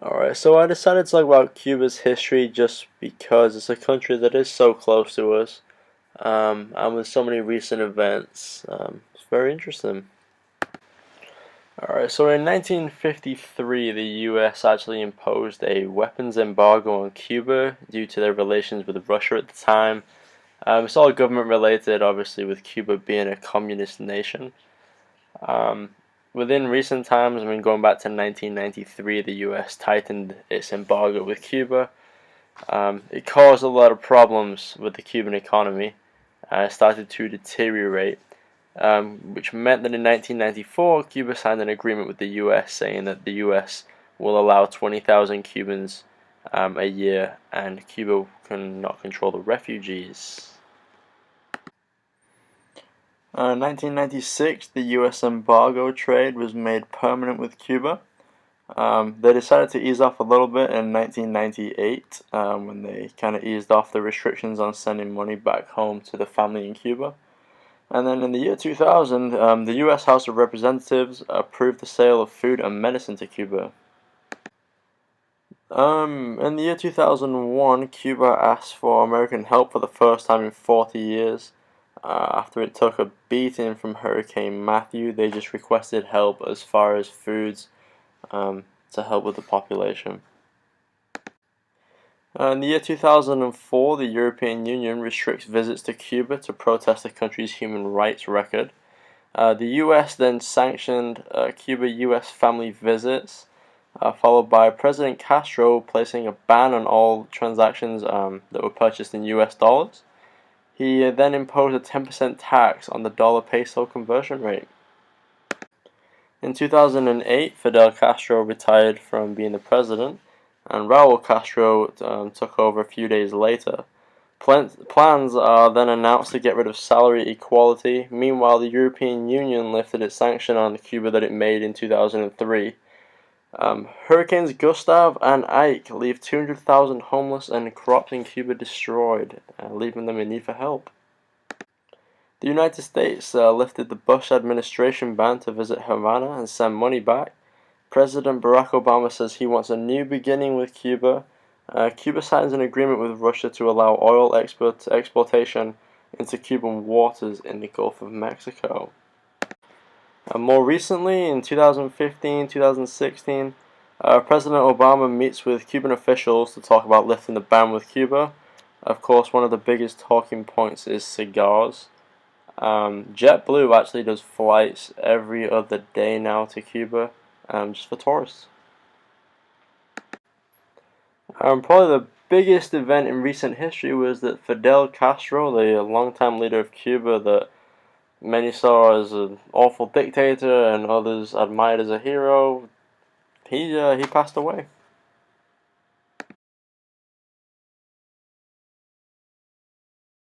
Alright, so I decided to talk about Cuba's history just because it's a country that is so close to us, and with so many recent events, it's very interesting. Alright, so in 1953, the US actually imposed a weapons embargo on Cuba due to their relations with Russia at the time. It's all government related, obviously, with Cuba being a communist nation. Um, Within recent times, I mean, going back to 1993, the US tightened its embargo with Cuba. It caused a lot of problems with the Cuban economy. It started to deteriorate, which meant that in 1994, Cuba signed an agreement with the US saying that the US will allow 20,000 Cubans a year, and Cuba cannot control the refugees. 1996, the US embargo trade was made permanent with Cuba. They decided to ease off a little bit in 1998 when they kind of eased off the restrictions on sending money back home to the family in Cuba. And then in the year 2000, the US House of Representatives approved the sale of food and medicine to Cuba. In the year 2001, Cuba asked for American help for the first time in 40 years. After it took a beating from Hurricane Matthew, they just requested help as far as foods to help with the population. In the year 2004, the European Union restricts visits to Cuba to protest the country's human rights record. The US then sanctioned Cuba-US family visits, followed by President Castro placing a ban on all transactions that were purchased in US dollars. He then imposed a 10% tax on the dollar-peso conversion rate. In 2008, Fidel Castro retired from being the president, and Raul Castro took over a few days later. Plans are then announced to get rid of salary equality. Meanwhile, the European Union lifted its sanction on Cuba that it made in 2003. Hurricanes Gustav and Ike leave 200,000 homeless and crops in Cuba destroyed, leaving them in need for help. The United States lifted the Bush administration ban to visit Havana and send money back. President Barack Obama says he wants a new beginning with Cuba. Cuba signs an agreement with Russia to allow oil exportation into Cuban waters in the Gulf of Mexico. More recently, in 2015, 2016, President Obama meets with Cuban officials to talk about lifting the ban with Cuba. Of course, one of the biggest talking points is cigars. JetBlue actually does flights every other day now to Cuba, just for tourists. Probably the biggest event in recent history was that Fidel Castro, the longtime leader of Cuba that many saw as an awful dictator and others admired as a hero, he passed away.